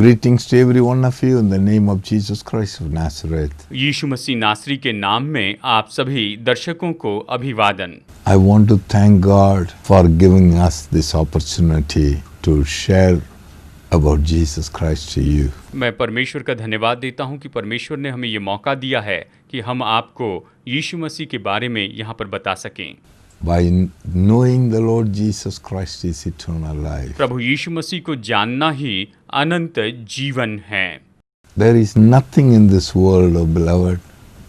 Greetings to every one of you in the name of Jesus Christ of Nazareth. यीशु मसीह नासरी के नाम में आप सभी दर्शकों को अभिवादन। I want to thank God for giving us this opportunity to share about Jesus Christ to you. मैं परमेश्वर का धन्यवाद देता हूं कि परमेश्वर ने हमें ये मौका दिया है कि हम आपको यीशु मसीह के बारे में यहाँ पर बता सकें। By knowing the Lord Jesus Christ is eternal life. प्रभु यीशु मसीह को जानना ही अनंत जीवन है। There is nothing in this world, oh beloved,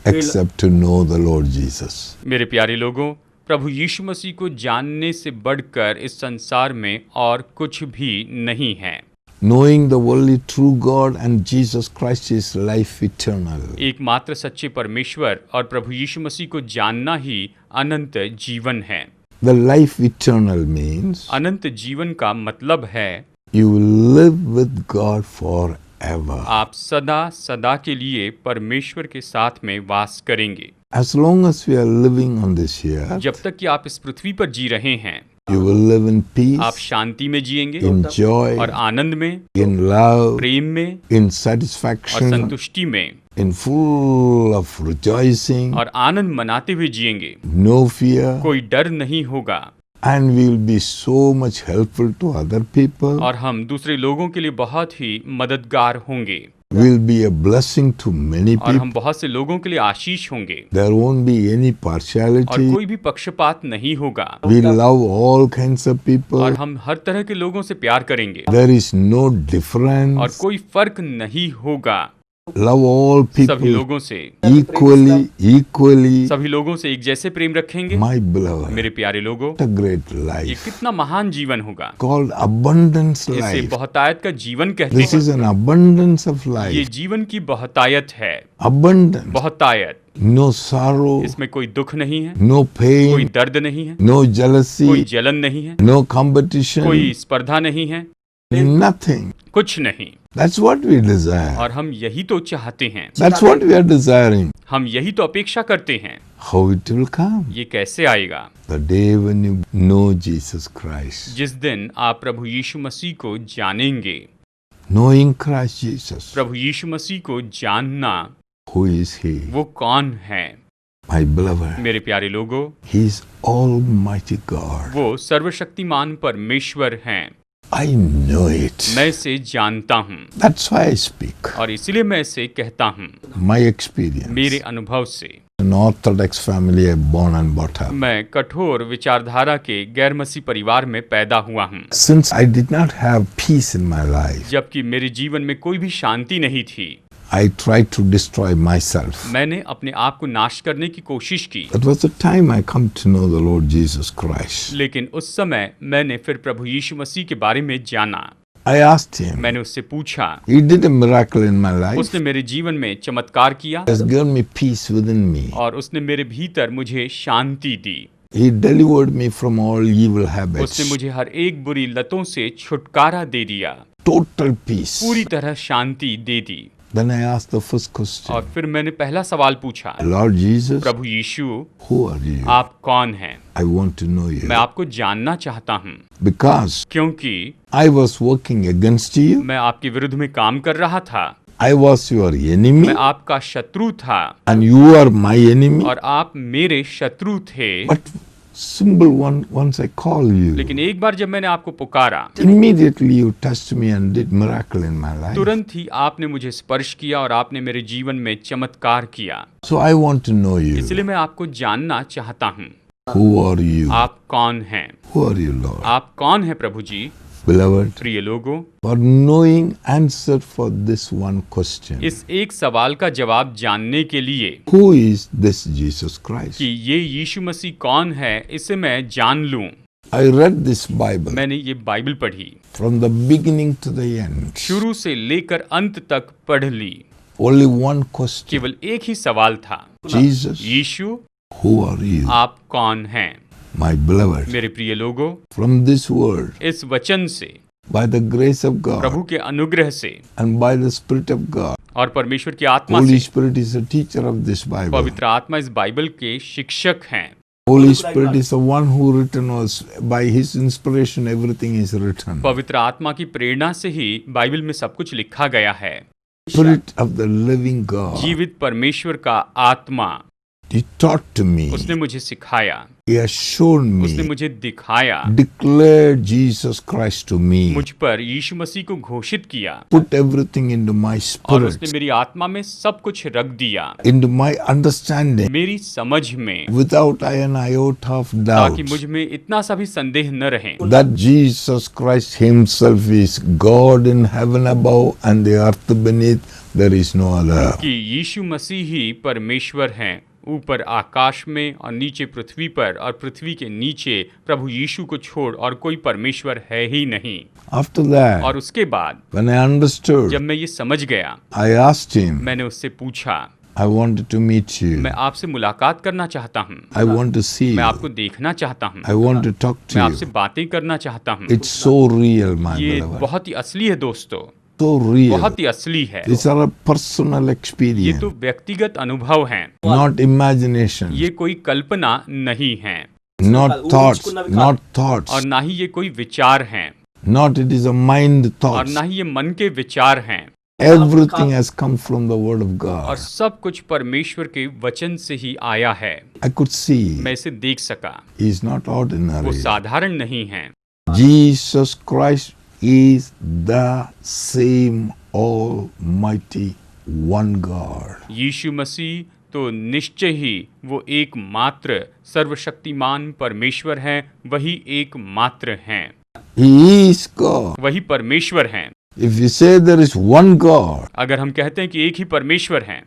except to know the Lord Jesus. मेरे प्यारे लोगों, प्रभु यीशु मसीह को जानने से बढ़कर इस संसार में और कुछ भी नहीं है। Knowing the only true God and Jesus Christ is life eternal. एकमात्र सच्चे परमेश्वर और प्रभु यीशु मसीह को जानना ही अनंत जीवन है। The life eternal means अनंत जीवन का मतलब है you will live with God forever. आप सदा सदा के लिए परमेश्वर के साथ में वास करेंगे। As long as we are living on this earth, जब तक कि आप इस पृथ्वी पर जी रहे हैं, you will live in आप peace, शांति में जिएंगे in joy, और आनंद में, in love, प्रेम में in और satisfaction, संतुष्टि में in full of rejoicing, और आनंद मनाते हुए जिएंगे। no fear, कोई डर नहीं होगा and we will be so much helpful to other people. और हम दूसरे लोगों के लिए बहुत ही मददगार होंगे We will be a blessing to many और people. हम बहुत से लोगों के लिए आशीष होंगे There won't be any और partiality. कोई भी पक्षपात नहीं होगा We love all kinds of और people. हम हर तरह के लोगों से प्यार करेंगे There is no और difference. कोई फर्क नहीं होगा Love all सभी people लोगों से equally. सभी लोगों से एक जैसे प्रेम रखेंगे। My beloved, मेरे प्यारे लोगों, what a great ये life कितना महान जीवन होगा। called abundance इसे life. बहुतायत का जीवन कहते This is हैं। an abundance of ये life. जीवन की बहुतायत है। Abundance. बहुतायत, No sorrow, इसमें कोई दुख नहीं है, no कोई pain, दर्द नहीं है, no कोई jealousy, जलन नहीं है, no competition, कोई स्पर्धा नहीं है, nothing. कुछ नहीं। That's what we desire. और हम यही तो चाहते हैं, That's what we are desiring. हम यही तो अपेक्षा करते हैं। How it will come? ये कैसे आएगा? The day when you know Jesus Christ. जिस दिन आप प्रभु यीशु मसीह को जानेंगे। Knowing Christ Jesus. प्रभु यीशु मसीह को जानना, Who is He? वो कौन है? My beloved. मेरे प्यारे लोगों, He is Almighty God. वो सर्वशक्तिमान परमेश्वर हैं। I know it. मैं इसे जानता हूँ That's why I speak. और इसीलिए मैं इसे कहता हूँ My experience. मेरे अनुभव से। An Orthodox family I born and brought up. मैं कठोर विचारधारा के गैर मसीह परिवार में पैदा हुआ हूँ। Since I did not have peace in my life, जबकि मेरे जीवन में कोई भी शांति नहीं थी, I tried to destroy myself. मैंने अपने आप को नाश करने की कोशिश की। That was the time I come to know the Lord Jesus Christ. लेकिन उस समय मैंने फिर प्रभु यीशु मसीह के बारे में जाना। I asked Him. मैंने उससे पूछा, He did a miracle in my life. उसने मेरे जीवन में चमत्कार किया He has given me peace within me. और उसने मेरे भीतर मुझे शांति दी। He delivered me from all evil habits. उसने मुझे हर एक बुरी लतों से छुटकारा दे दिया, Total peace. पूरी तरह शांति दे दी। Then I asked the first question. और फिर मैंने पहला सवाल पूछा, Lord Jesus, Prabhu Yeshu, who are you? आप कौन हैं? I want to know you. मैं आपको जानना चाहता हूँ, Because क्योंकि I was working against you. मैं आपके विरुद्ध में काम कर रहा था। I was your enemy. मैं आपका शत्रु था And you are my enemy. और आप मेरे शत्रु थे। But once I call you, लेकिन एक बार जब मैंने आपको पुकारा, immediately you touched me and did miracle in my life. तुरंत ही आपने मुझे स्पर्श किया और आपने मेरे जीवन में चमत्कार किया। So I want to know you. इसलिए मैं आपको जानना चाहता हूँ, Who are you? आप कौन हैं? Who are you, Lord? आप कौन हैं प्रभु जी? Beloved, प्रिय लोगों, for knowing answer for this one question. इस एक सवाल का जवाब जानने के लिए Who is this Jesus Christ? कि ये यीशु मसीह कौन है, इसे मैं जान लूं, I read this Bible मैंने ये बाइबल पढ़ी, from the beginning to the end. शुरू से लेकर अंत तक पढ़ ली। Only one question. केवल एक ही सवाल था, Jesus, Yeshu, who are you? आप कौन हैं? My beloved, मेरे प्रिय लोगों, from this word, इस वचन से, by the grace of God प्रभु के अनुग्रह से and by the Spirit of God, और परमेश्वर की आत्मा Holy से, Spirit is a teacher of this Bible. पवित्र आत्मा इस बाइबल के शिक्षक हैं। Holy Spirit is the one who written us. By His inspiration, everything is written. पवित्र आत्मा की प्रेरणा से ही बाइबल में सब कुछ लिखा गया है। Spirit of the living God. जीवित परमेश्वर का आत्मा He taught to me. उसने मुझे सिखाया, He has shown उसने me. मुझे दिखाया, Declared Jesus Christ to me. मुझ पर यीशु मसीह को घोषित किया Put everything into my और उसने spirit, मेरी आत्मा में सब कुछ रख दिया, into my understanding, मेरी समझ में, without an iota of ताकि doubt, मुझ में इतना सा भी संदेह न रहे that Jesus Christ Himself is God in heaven above and the earth beneath. There is no other. कि यीशु मसीह ही परमेश्वर हैं, ऊपर आकाश में और नीचे पृथ्वी पर, और पृथ्वी के नीचे प्रभु यीशु को छोड़ और कोई परमेश्वर है ही नहीं। After that, और उसके बाद when I understood, जब मैं ये समझ गया, I asked Him, मैंने उससे पूछा, I wanted to meet you. मैं आपसे मुलाकात करना चाहता हूँ, I want to see मैं you. आपको देखना चाहता हूँ, I want to talk मैं to आपसे you. बातें करना चाहता हूँ। It's so real, my ये beloved. बहुत ही असली है दोस्तों, So real. बहुत ही असली है। These are a personal ये experience, तो व्यक्तिगत अनुभव हैं, not imagination, ये कोई कल्पना नहीं है, not thoughts, not thoughts, और ना ही ये कोई विचार हैं, not it is a mind और thoughts. ना ही ये मन के विचार हैं, Everything has come from the Word of और God. सब कुछ परमेश्वर के वचन से ही आया है। I could see मैं इसे देख सका, He is not वो ordinary. साधारण नहीं है। Jesus Christ is the same Almighty One God. यीशु मसीह तो निश्चय ही वो एकमात्र सर्वशक्तिमान परमेश्वर हैं, वही एकमात्र हैं, He is God. वही परमेश्वर हैं। If we say there is one God, अगर हम कहते हैं कि एक ही परमेश्वर हैं,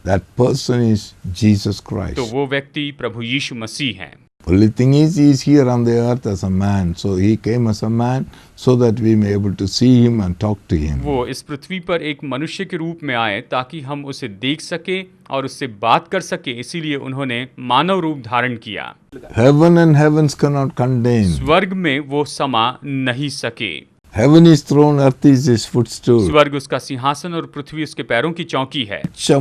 that person is Jesus तो Christ. वो व्यक्ति प्रभु यीशु मसीह हैं। Only thing is, he is here on the earth as a man. So he came as a man so that we may able to see him and talk to him. वो इस पृथ्वी पर एक मनुष्य के रूप में आए ताकि हम उसे देख सके और उससे बात कर सके, इसीलिए उन्होंने मानव रूप धारण किया। Heaven and heavens cannot contain. स्वर्ग में वो समा नहीं सके। Heaven is throne, earth is his footstool. स्वर्ग उसका सिंहासन और पृथ्वी उसके पैरों की चौकी है। Such a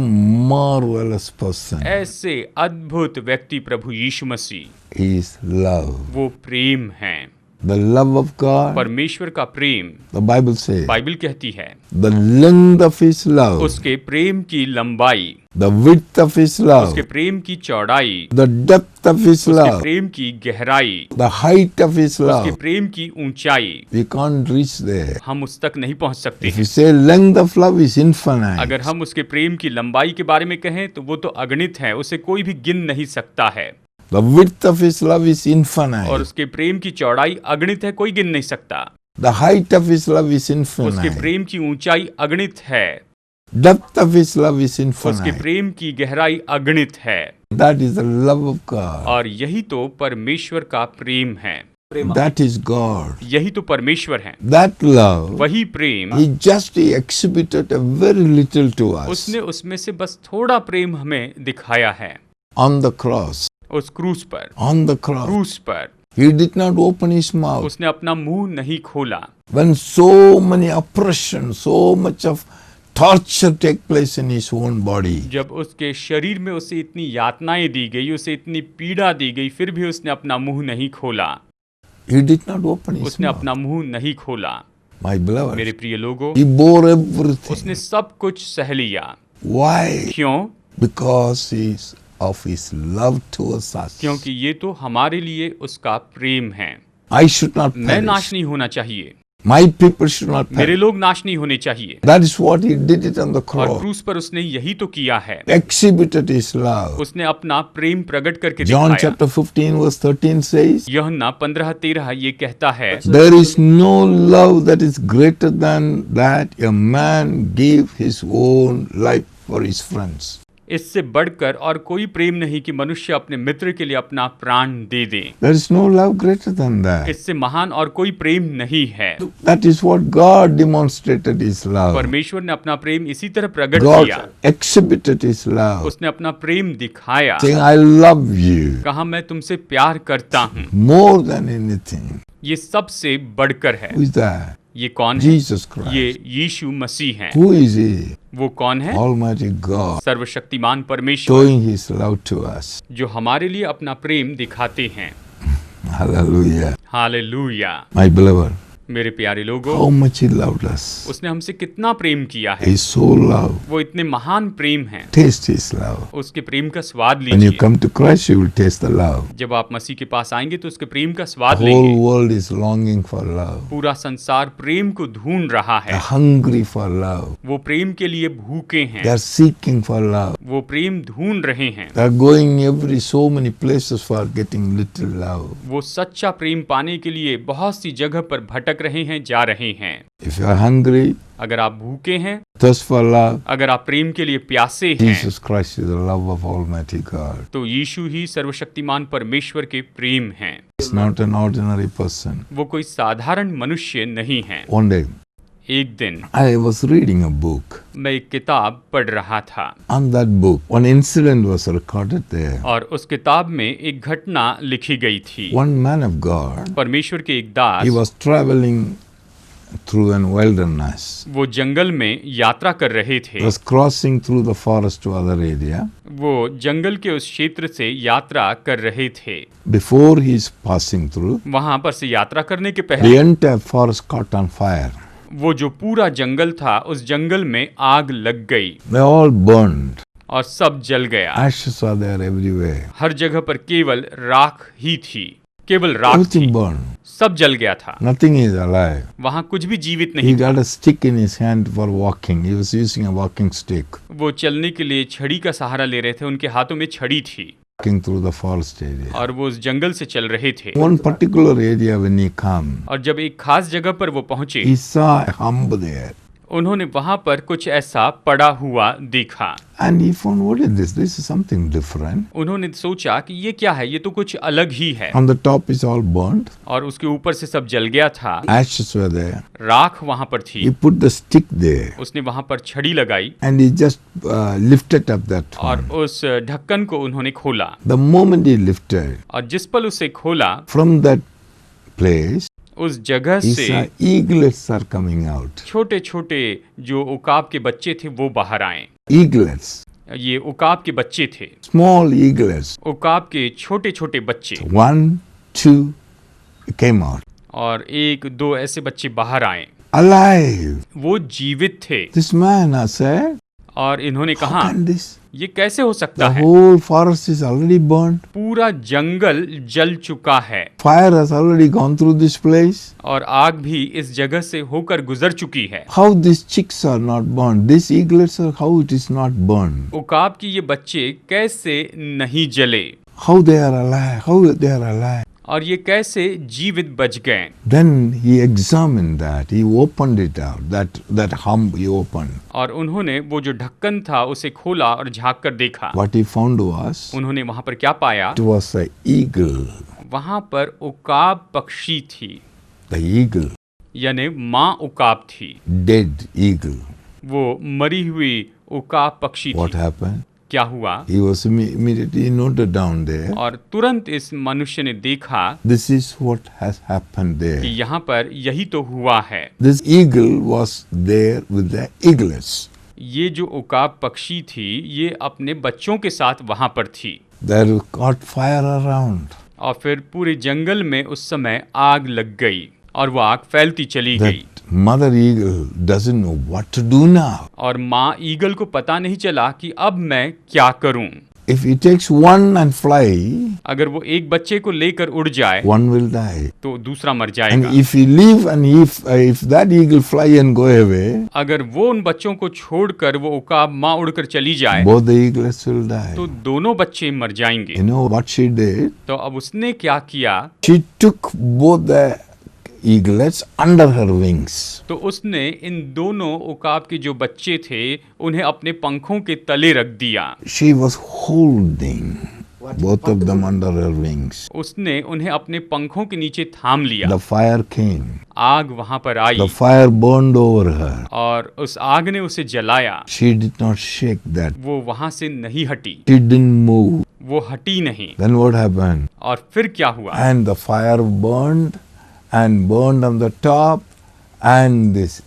marvelous person. ऐसे अद्भुत व्यक्ति प्रभु यीशु मसीह, He is love. वो प्रेम हैं। The love of God, परमेश्वर का प्रेम, the Bible says, बाइबल कहती है, the length of his love, उसके प्रेम की लंबाई, the width of his love, उसके प्रेम की चौड़ाई, the depth of his उसके love, प्रेम की गहराई, the height of his उसके love. प्रेम की ऊंचाई, We can't reach there. हम उस तक नहीं पहुंच सकते If हैं। you say length of love is infinite, अगर हम उसके प्रेम की लंबाई के बारे में कहें तो वो तो अगणित है, उसे कोई भी गिन नहीं सकता है। the width of his love is और infinite, उसके प्रेम की चौड़ाई अगणित है, कोई गिन नहीं सकता। the height of his love is उसके infinite, प्रेम की ऊंचाई अगणित है, depth of his love is उसके infinite. प्रेम की गहराई अगणित है, That is the love of God. और यही तो परमेश्वर का प्रेम है, That is God. यही तो परमेश्वर है। That love, वही प्रेम, he exhibited a very little to us उसने उसमें से बस थोड़ा प्रेम हमें दिखाया है on the cross. उस क्रूस पर। On the cross, क्रूस पर he did not open his mouth. उसने अपना मुंह नहीं खोला। When so many oppression, so much of torture take place in his own body, जब उसके शरीर में उसे इतनी यातनाएं दी गई, उसे इतनी पीड़ा दी गई, फिर भी उसने अपना मुंह नहीं खोला। he did not open his उसने mouth. अपना मुंह नहीं खोला। My beloved, मेरे प्रिय लोगों, he bore everything. उसने सब कुछ सह लिया। Why? क्यों? Because of his love towards us. क्योंकि ये तो हमारे लिए उसका प्रेम है। I should not मैं नाश perish. नहीं होना चाहिए, My people should not मेरे perish. लोग नाश नहीं होने चाहिए। That is what he did it on the और cross. क्रूस पर उसने यही तो किया है। Exhibited his love. उसने अपना प्रेम प्रकट करके John दिखाया। chapter 15 verse 13 says, यूहन्ना 15:13 ये कहता है, there is no love that is greater than that a man give his own life for his friends. इससे बढ़कर और कोई प्रेम नहीं कि मनुष्य अपने मित्र के लिए अपना प्राण दे दे। There is no love greater than that. इससे महान और कोई प्रेम नहीं है। That is what God demonstrated his love. परमेश्वर ने अपना प्रेम इसी तरह प्रकट God किया। exhibited his love, उसने अपना प्रेम दिखाया, saying, I love you कहा मैं तुमसे प्यार करता हूँ। more than anything. ये सबसे बढ़कर है। Who is that? ये कौन है? Jesus Christ. ये यीशु मसीह हैं। Who is he? वो कौन है? Almighty God, सर्वशक्तिमान परमेश्वर, showing his love to us. जो हमारे लिए अपना प्रेम दिखाते हैं। Hallelujah. हालेलुया। My beloved, मेरे प्यारे लोगों, how much he loved us. उसने हमसे कितना प्रेम किया है। His so love. वो इतने महान प्रेम हैं। Taste his love. उसके प्रेम का स्वाद When you लीजिए। come to Christ, you will taste the love. जब आप मसीह के पास आएंगे तो उसके प्रेम का The स्वाद whole लेंगे। world is longing for love. पूरा संसार प्रेम को ढूंढ रहा है। They're hungry for love. वो प्रेम के लिए भूखे हैं। They're seeking for love. वो प्रेम ढूंढ रहे हैं। They're going so many places for getting little love. वो सच्चा प्रेम पाने के लिए बहुत सी जगह पर भटक रहे हैं, जा रहे हैं। If you are hungry, अगर आप भूखे हैं, thirst for love, अगर आप प्रेम के लिए प्यासे हैं, Jesus Christ is the love of Almighty God. तो यीशु ही सर्वशक्तिमान परमेश्वर के प्रेम हैं। He's not an ordinary person. वो कोई साधारण मनुष्य नहीं है। One day, एक दिन I was reading a book. मैं एक किताब पढ़ रहा था On that book, one incident was recorded there. और उस किताब में एक घटना लिखी गई थी। One man of God, परमेश्वर के एक दास, he was traveling through an wilderness. वो जंगल में यात्रा कर रहे थे। He was crossing through the forest to other area. वो जंगल के उस क्षेत्र से यात्रा कर रहे थे। Before he is passing through, वहां पर से यात्रा करने के the पहले entire forest caught on fire. वो जो पूरा जंगल था, उस जंगल में आग लग गई They all burned. और सब जल गया। Ashes are there everywhere. हर जगह पर केवल राख ही थी, केवल राख थी, Everything burned. सब जल गया था। Nothing is alive. वहां कुछ भी जीवित He नहीं। got a stick in his hand for walking. He was using a walking stick, वो चलने के लिए छड़ी का सहारा ले रहे थे, उनके हाथों में छड़ी थी walking through the forest area. और वो उस जंगल से चल रहे थे। One particular area when he come, और जब एक खास जगह पर वो पहुंचे, he saw a hump there. उन्होंने वहां पर कुछ ऐसा पड़ा हुआ देखा। And he found, what is this? This is something different. उन्होंने सोचा कि ये क्या है, ये तो कुछ अलग ही है। On the top is all burnt. और उसके ऊपर से सब जल गया था, Ashes were there. राख वहां पर थी। He put the stick there उसने वहां पर छड़ी लगाई and he just lifted up that और one. उस ढक्कन को उन्होंने खोला The moment he lifted, और जिस पल उसे खोला, from that place, उस जगह he से saw eaglets are coming out. छोटे छोटे जो उकाब के बच्चे थे वो बाहर आए। Eaglets, ये उकाब के बच्चे थे, small eaglets. उकाब के छोटे छोटे बच्चे। 1, 2 came out. और एक दो ऐसे बच्चे बाहर आए, Alive. वो जीवित थे। This man has said, और इन्होंने how कहा, can this? ये कैसे हो सकता The है? whole forest is already burnt. पूरा जंगल जल चुका है Fire has already gone through this place. और आग भी इस जगह से होकर गुजर चुकी है। How these chicks are not burned? These eaglets are, how it is not burned? उकाब की ये बच्चे कैसे नहीं जले How they are alive? How they are alive? और ये कैसे जीवित बच गए? Then he examined that. He opened it out. That hump he opened. और उन्होंने वो जो ढक्कन था उसे खोला और झाँक कर देखा। What he found was, उन्होंने वहां पर क्या पाया? it was an eagle. वहां पर उकाब पक्षी थी, The eagle. यानी माँ उकाब थी। Dead eagle. वो मरी हुई उकाब पक्षी What थी। happened? क्या हुआ? He was immediately noted down there. और तुरंत इस मनुष्य ने देखा This is what has happened कि there. यहाँ पर यही तो हुआ है। This eagle was there with the eaglets. ये जो उकाब पक्षी थी, ये अपने बच्चों के साथ वहां पर थी। There caught fire around. और फिर पूरे जंगल में उस समय आग लग गई और वो आग फैलती चली That गई। mother eagle doesn't know what to do now. और माँ ईगल को पता नहीं चला कि अब मैं क्या करूं। If he takes one and fly, अगर वो एक बच्चे को लेकर उड़ जाए one will die. तो दूसरा मर And जाएगा। if he leave and if that eagle fly and go away, अगर वो उन बच्चों को छोड़कर वो उकाब माँ उड़कर चली जाए both the eaglets will die. तो दोनों बच्चे मर जाएंगे। You know what she did? तो अब उसने क्या किया? She took both the eaglets under her wings. तो उसने इन दोनों उकाब के जो बच्चे थे उन्हें अपने पंखों के तले रख दिया। She was holding both of them under her wings. उसने उन्हें अपने पंखों के नीचे थाम लिया। The fire came. आग वहां पर आई The fire burned over her. और उस आग ने उसे जलाया। She did not shake that. वो वहां से नहीं हटी, She didn't move. वो हटी नहीं। Then what happened? और फिर क्या हुआ? And the fire burned and burned on the top and this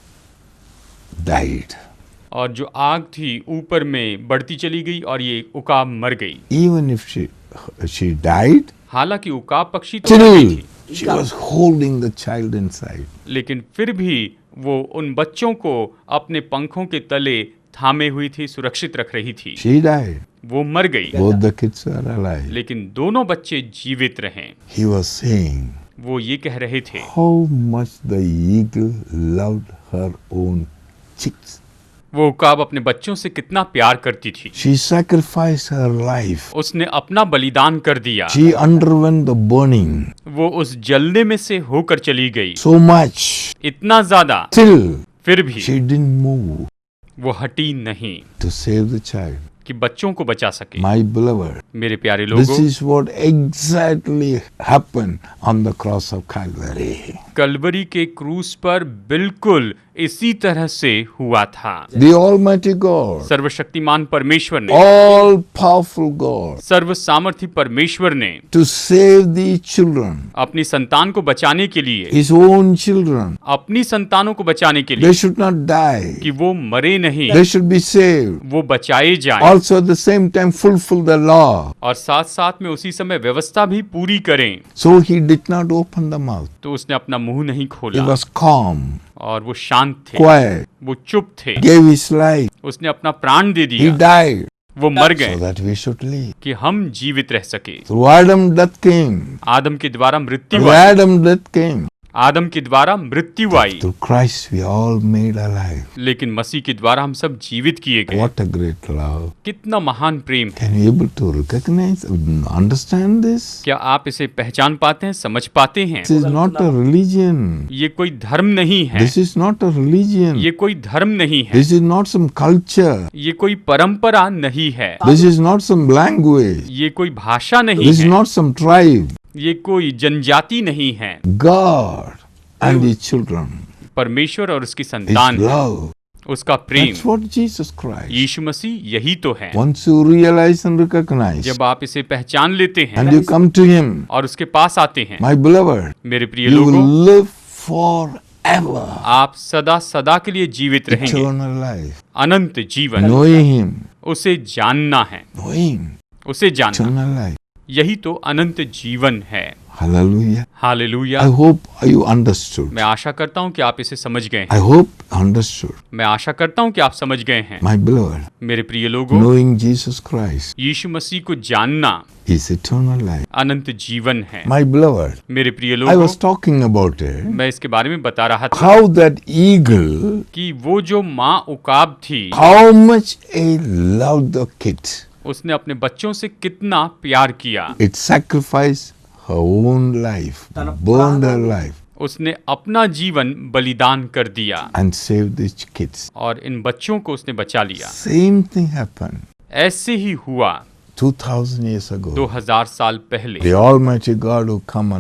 died. और जो आग थी ऊपर में बढ़ती चली गई और ये उकाब मर गई। Even if she died, हालांकि उकाब पक्षी तो मर गई still थी, she was holding the child inside. लेकिन फिर भी वो उन बच्चों को अपने पंखों के तले थामे हुई थी, सुरक्षित रख रही थी। She died. वो मर गई, Both the kids were alive. लेकिन दोनों बच्चे जीवित रहे। He was saying वो ये कह रहे थे how much the eagle loved her own chicks. वो उकाब अपने बच्चों से कितना प्यार करती थी। She sacrificed her life. उसने अपना बलिदान कर दिया। She underwent the burning वो उस जलने में से होकर चली गई, so much. इतना ज्यादा, Still, फिर भी she didn't move वो हटी नहीं to save the child. कि बच्चों को बचा सके। My beloved, मेरे प्यारे this लोगों, is what exactly happened on the cross of Calvary. Kalvari के क्रूस पर बिल्कुल इसी तरह से हुआ था। The Almighty God, सर्वशक्तिमान परमेश्वर ने, all powerful God, सर्व सामर्थी परमेश्वर ने to save these children, अपनी संतान को बचाने के लिए, his own children, अपनी संतानों को बचाने के they लिए should not die. कि वो मरे नहीं, They should be saved. वो बचाए जाएं Also at the same time fulfill the law. और साथ साथ में उसी समय व्यवस्था भी पूरी करें। So he did not open the mouth. तो उसने अपना मुंह नहीं He खोला was calm, और वो शांत थे, quiet, वो चुप थे, gave his life. उसने अपना प्राण दे He दिया, died वो मर so गए that we should live. कि हम जीवित रह सके। Through Adam death came. आदम के द्वारा मृत्यु Through आई, Adam death came. आदम के द्वारा मृत्यु आई, Through Christ we all made alive. लेकिन मसीह के द्वारा हम सब जीवित किए गए। What a great love. कितना महान प्रेम है। Can you able to recognize, understand this? क्या आप इसे पहचान पाते हैं, समझ पाते हैं? This is not a religion. ये कोई धर्म नहीं है, This is not a religion. ये कोई धर्म नहीं है, This is not some culture. ये कोई परंपरा नहीं है, This is not some language. ये कोई भाषा नहीं This is है, not some tribe. ये कोई जनजाति नहीं है। God and his children. परमेश्वर और उसकी His संतान, love. उसका प्रेम, That's what Jesus Christ. यीशु मसीह यही तो है। Once you realize and recognize जब आप इसे पहचान लेते हैं and you come to him, और उसके पास आते हैं, my beloved, मेरे प्रिय you will लोगों, live forever. आप सदा सदा के लिए जीवित रहेंगे। Eternal life. अनंत जीवन, Knowing him. उसे जानना है, Knowing. उसे जानना, Eternal life. यही तो अनंत जीवन है। Hallelujah. Hallelujah. I hope you understood. मैं आशा करता हूँ कि आप इसे समझ गए हैं। I hope understood. मैं आशा करता हूँ कि आप समझ गए हैं। My beloved, मेरे प्रिय लोगों, knowing Jesus Christ यीशु मसीह को जानना is eternal life. अनंत जीवन है। My beloved, मेरे प्रिय I लोगों, was talking about it. मैं इसके बारे में बता रहा था How that eagle, कि वो जो माँ उकाब थी, how much it loved the kids. उसने अपने बच्चों से कितना प्यार किया। It sacrificed her own life, burned her life, उसने अपना जीवन बलिदान कर दिया and saved these kids. और इन बच्चों को उसने बचा लिया। Same thing happened ऐसे ही हुआ 2000 years ago. 2000 साल पहले। The Almighty God who come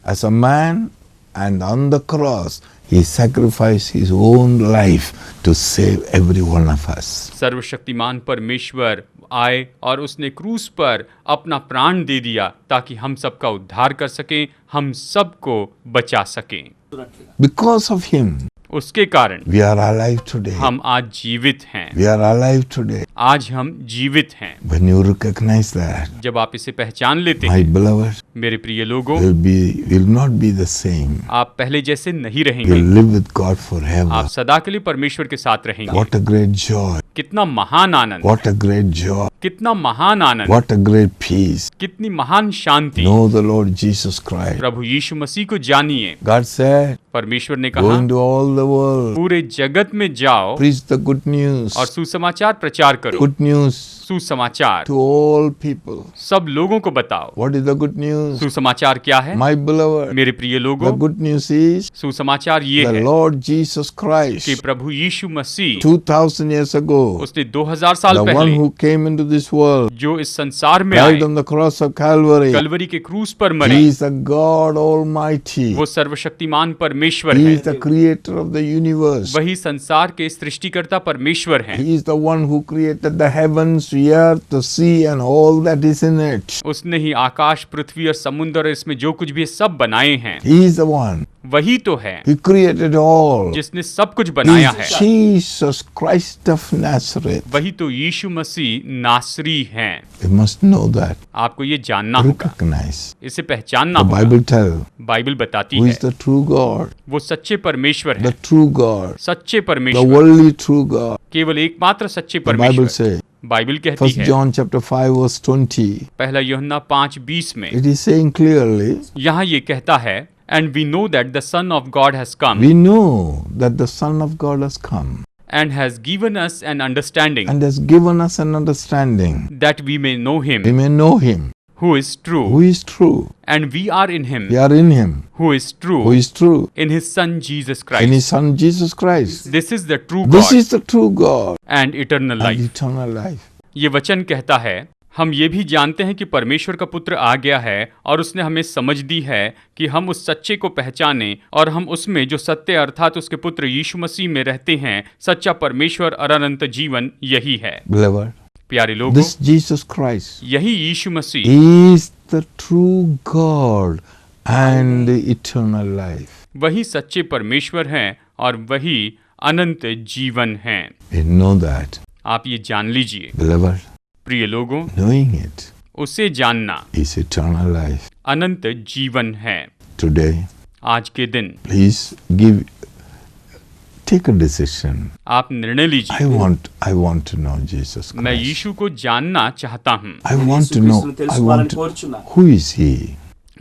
as a man and on the cross, he sacrificed his own life to save every one of us. सर्वशक्तिमान परमेश्वर आए और उसने क्रूस पर अपना प्राण दे दिया ताकि हम सबका उद्धार कर सकें, हम सबको बचा सकें। Because of him, उसके कारण we are alive today. हम आज जीवित हैं। We are alive today. आज हम जीवित हैं। When you recognize that, जब आप इसे पहचान लेते my हैं, beloved, मेरे प्रिय लोगों, will not be the same. आप पहले जैसे नहीं We'll रहेंगे। live with God forever. आप सदा के लिए परमेश्वर के साथ रहेंगे। What a great joy. कितना महान आनंद, What a great joy. कितना महान आनंद, What a great peace. कितनी महान शांति। Know the Lord Jesus Christ. प्रभु यीशु मसीह को जानिए। God said, परमेश्वर ने go कहा, into all the world, पूरे जगत में जाओ preach the good news. और सुसमाचार प्रचार करो। Good news सुसमाचार to all people. सब लोगों को बताओ। What is the good news? सुसमाचार क्या है? My beloved, मेरे प्रिय the लोगों, good news is सुसमाचार ये the है Lord Jesus कि Christ, प्रभु यीशु मसीह 2000 years ago, उसने 2000 साल the one पहले who came into this world, जो इस संसार में died आए, on the cross of Calvary. Kalvari के क्रूस पर मरे, He is the God Almighty. वो सर्वशक्तिमान परमेश्वर He है। is the creator of the universe. वही संसार के सृष्टिकर्ता परमेश्वर हैं। He is the one who created the heavens, the earth, the sea, and all that is in it. उसने ही आकाश, पृथ्वी और समुद्र और इसमें जो कुछ भी है सब बनाए हैं। He is the one. वही तो है He created all. जिसने सब कुछ बनाया He है। is Jesus Christ of Nazareth. वही तो यीशु मसीह नासरी हैं। You must know that. आपको ये जानना होगा, Recognize. इसे पहचानना The होगा। Bible tells बाइबल बताती who है is the true God, वो सच्चे परमेश्वर the हैं, true God, सच्चे the परमेश्वर, only true God. केवल एकमात्र सच्चे The Bible परमेश्वर। says, बाइबल कहती 1 है John chapter 5 verse 20, पहला यूहन्ना 5:20 में it is saying clearly, यहाँ ये कहता है, and we know that the son of God has come we know that the Son of God has come and has given us an understanding and has given us an understanding. that we may know We him may know Him, who is true, who is true. and we are in him We are in Him, who is true, who is true, in his son Jesus in Christ. His Son Jesus Christ. This is the true This God is the true God and eternal and life. eternal life. ये वचन कहता है, हम ये भी जानते हैं कि परमेश्वर का पुत्र आ गया है और उसने हमें समझ दी है कि हम उस सच्चे को पहचानें और हम उसमें जो सत्य अर्थात उसके पुत्र यीशु मसीह में रहते हैं। सच्चा परमेश्वर और अनंत जीवन यही है। Beloved, प्यारे लोगों, this Jesus Christ यही यीशु मसीह is the true God and the eternal life. वही सच्चे परमेश्वर हैं और वही अनंत जीवन हैं। We know that, आप ये जान लीजिए beloved. प्रिय लोगों, Knowing it उसे जानना is eternal life. अनंत जीवन है। Today, आज के दिन please take a decision. आप निर्णय लीजिए, I want to know Jesus मैं Christ. यीशु को जानना चाहता हूँ। I want to know. I want to, who is He?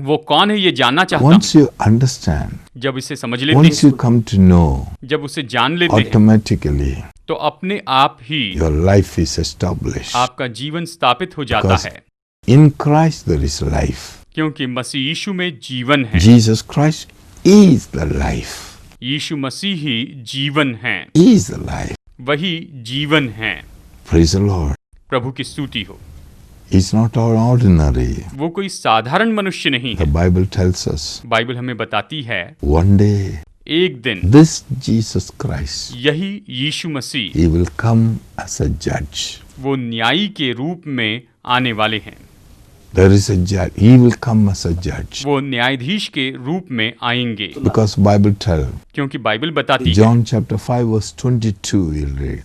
वो कौन है ये जानना चाहता Once हूँ। you understand, जब इसे समझ लेते once हैं, you come to know, जब उसे जान लेते हैं, automatically तो अपने आप ही your life is established. आपका जीवन स्थापित हो जाता Because है, in Christ there is life. क्योंकि मसीह यीशु में जीवन है। Jesus Christ is the life. यीशु मसीह ही जीवन है, Is the life. वही जीवन है। Praise the Lord. प्रभु की स्तुति हो। He's not our ordinary. वो कोई साधारण मनुष्य नहीं The है। Bible tells us बाइबल हमें बताती है, one day एक दिन this Jesus Christ, यही यीशु मसीह He will come as a judge. वो न्यायी के रूप में आने वाले हैं। There is a judge. He will come as a judge. वो न्यायाधीश के रूप में आएंगे, Because Bible tells, क्योंकि बाइबल बताती है। John chapter 5 verse 22 we'll read.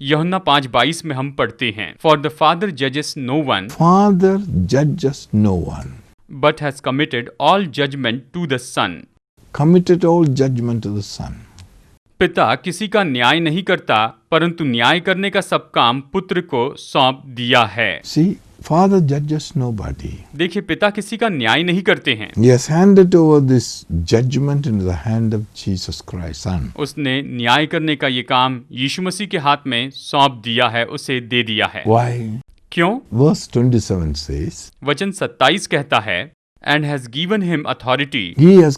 यूहन्ना 5:22 में हम पढ़ते हैं, फॉर द फादर जजेस no one Father judges no one. But has committed all judgment to the son. Committed all judgment to the Son. पिता किसी का न्याय नहीं करता, परंतु न्याय करने का सब काम पुत्र को सौंप दिया है। See, Father judges nobody. देखिए, पिता किसी का न्याय नहीं करते हैं। He has handed over this judgment into the hand of Jesus Christ, Son. उसने न्याय करने का ये काम यीशु मसीह के हाथ में सौंप दिया है, उसे दे दिया है। Why? क्यों? Verse 27 says, वचन 27 कहता है, and has given him authority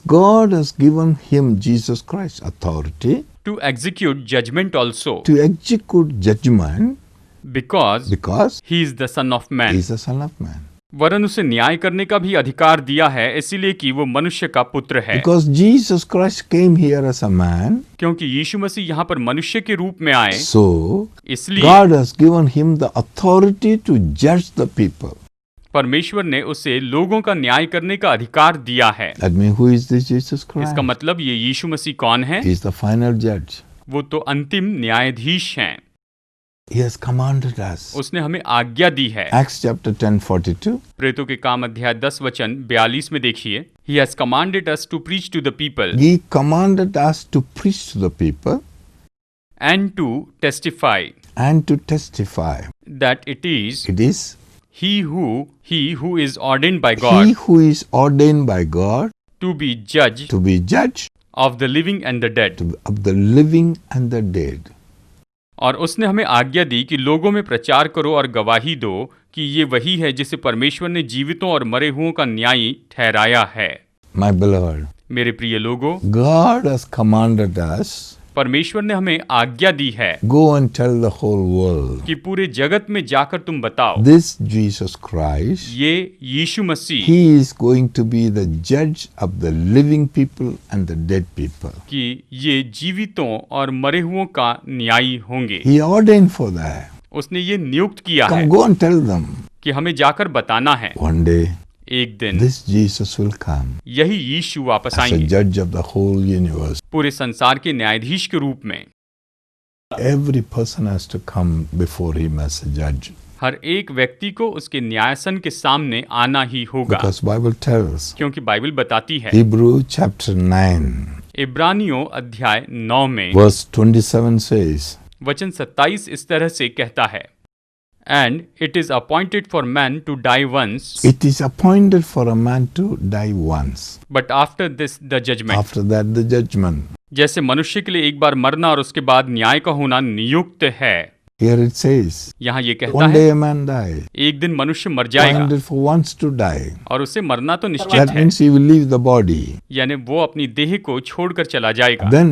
God has given him, Jesus Christ, authority to execute judgment also to execute judgment because because he is the son of man. he is the Son of Man. वरन उसे न्याय करने का भी अधिकार दिया है, इसीलिए कि वो मनुष्य का पुत्र है। Because Jesus Christ came here as a man, क्योंकि यीशु मसीह यहाँ पर मनुष्य के रूप में आए, so इसलिए God has given him the authority to judge the people. परमेश्वर ने उसे लोगों का न्याय करने का अधिकार दिया है। That means who is this Jesus Christ? इसका मतलब ये यीशु मसीह कौन है? He is the final judge. वो तो अंतिम न्यायाधीश हैं। He has commanded us. उसने हमें आज्ञा दी है। Acts chapter 10:42. प्रेरितों के काम अध्याय 10 वचन 42 में देखिए, He has commanded us to preach to the people He commanded us to preach to the people and to testify and to testify. that it is It is he who is ordained by he God who is ordained by God to be judge to be judge of the living and the dead। of the living and the dead. और उसने हमें आज्ञा दी कि लोगों में प्रचार करो और गवाही दो कि ये वही है जिसे परमेश्वर ने जीवितों और मरे हुओं का न्यायी ठहराया है। My beloved, मेरे प्रिय लोगों, God has commanded us, परमेश्वर ने हमें आज्ञा दी है go and tell the whole world, कि पूरे जगत में जाकर तुम बताओ, this Jesus Christ, ये यीशु मसीह He is going to be the judge of the living people and the dead people. कि ये जीवितों और मरे हुओं का न्यायी होंगे। He ordained for that. उसने ये नियुक्त किया है Come, go and tell them. कि हमें जाकर बताना है One day, एक दिन this Jesus will come यही यीशु वापस as a आएंगे judge of the whole universe. पूरे संसार के न्यायाधीश के रूप में। Every person has to come before him as a judge. हर एक व्यक्ति को उसके न्यायासन के सामने आना ही होगा, Because Bible tells, क्योंकि बाइबल बताती है Hebrew chapter 9, इब्रानियों अध्याय 9 में verse 27 says, वचन 27 इस तरह से कहता है, and it is appointed for man to die once It is appointed for a man to die once. But after this the judgment. After that, the judgment. जैसे मनुष्य के लिए एक बार मरना और उसके बाद न्याय का होना नियुक्त है, Here it says, यहाँ ये कहता one है day a man dies. एक दिन मनुष्य मर जाएगा Appointed for once to die. और उसे मरना तो निश्चित That है, means he will leave the body. यानी वो अपनी देह को छोड़कर चला जाएगा Then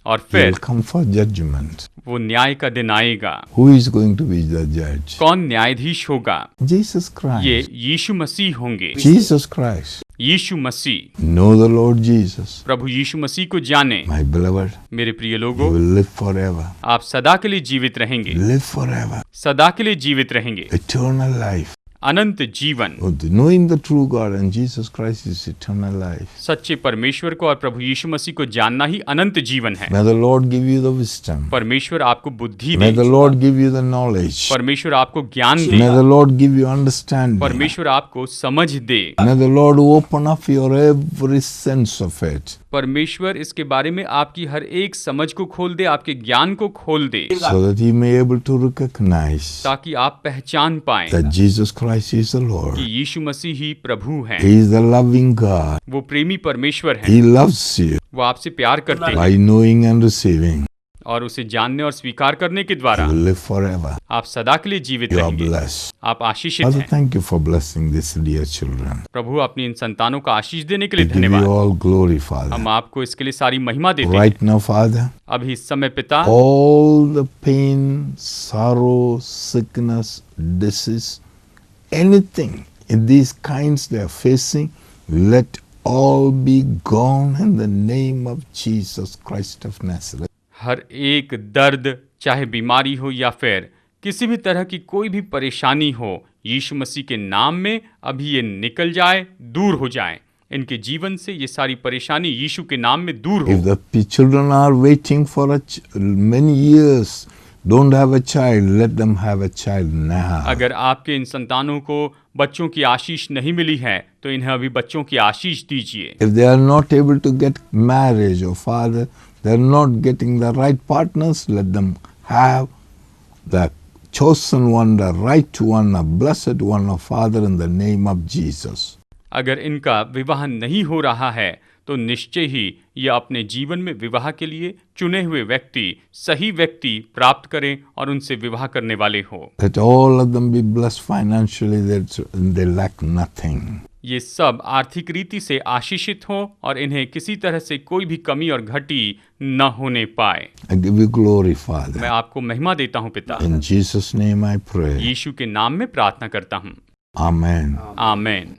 और he फिर will come for judgment. वो न्याय का दिन आएगा। Who is going to be the judge? कौन न्यायाधीश होगा? Jesus Christ. ये यीशु मसीह होंगे। Jesus Christ. Yeshu Masih, Know the Lord Jesus. प्रभु यीशु मसीह को जाने। My beloved, मेरे प्रिय you लोगों, will live forever. आप सदा के लिए जीवित रहेंगे, Live forever. सदा के लिए जीवित रहेंगे, Eternal life. अनंत जीवन। Knowing the true God and Jesus Christ is eternal life. सच्चे परमेश्वर को और प्रभु यीशु मसीह को जानना ही अनंत जीवन है। May the Lord give you the wisdom. परमेश्वर आपको बुद्धि May the they, Lord give you the knowledge. परमेश्वर आपको ज्ञान May they, the Lord give you understanding. परमेश्वर आपको समझ दे, May the Lord open up your every sense of it, परमेश्वर इसके बारे में आपकी हर एक समझ को खोल दे, आपके ज्ञान को खोल दे, so that you may able to recognize ताकि आप पहचान पाएं that Jesus Christ is the Lord. कि यीशु मसीह ही प्रभु हैं। He is the loving God. वो प्रेमी परमेश्वर हैं, He loves you वो आपसे प्यार करते हैं by knowing and receiving. और उसे जानने और स्वीकार करने के You द्वारा will live forever. आप सदा के लिए जीवित You are रहेंगे। blessed. आप आशीषित Father, हैं। thank you for blessing these dear children. प्रभु अपनी इन संतानों का आशीष देने के We लिए give you धन्यवाद। all glory, Father. हम आपको इसके लिए सारी महिमा देते हैं। Right now, Father, अभी इस समय पिता, all the pain, sorrow, sickness, disease, anything in these kinds they are facing, let all be gone in the name of Jesus Christ of Nazareth. हर एक दर्द, चाहे बीमारी हो या फिर किसी भी तरह की कोई भी परेशानी हो, यीशु मसीह के नाम में अभी ये निकल जाए, दूर हो जाए। इनके जीवन से ये सारी परेशानी यीशु के नाम में दूर If हो। the children are waiting for many years, don't have a child, let them have a child now. अगर आपके इन संतानों को बच्चों की आशीष नहीं मिली है तो इन्हें अभी बच्चों की आशीष दीजिए। If they are not able to get marriage, or Father, they are not getting the right partners, let them have the chosen one, the right one, the blessed one, of Father, in the name of Jesus. अगर इनका विवाह नहीं हो रहा है तो निश्चय ही ये अपने जीवन में विवाह के लिए चुने हुए व्यक्ति, सही व्यक्ति प्राप्त करें और उनसे विवाह करने वाले हो। Let all of them be blessed financially, that they lack nothing. ये सब आर्थिक रीति से आशीषित हों और इन्हें किसी तरह से कोई भी कमी और घटी न होने पाए। I give you glory, मैं Father. आपको महिमा देता हूँ पिता, In Jesus' name I pray. यीशु के नाम में प्रार्थना करता हूँ। Amen. आमेन।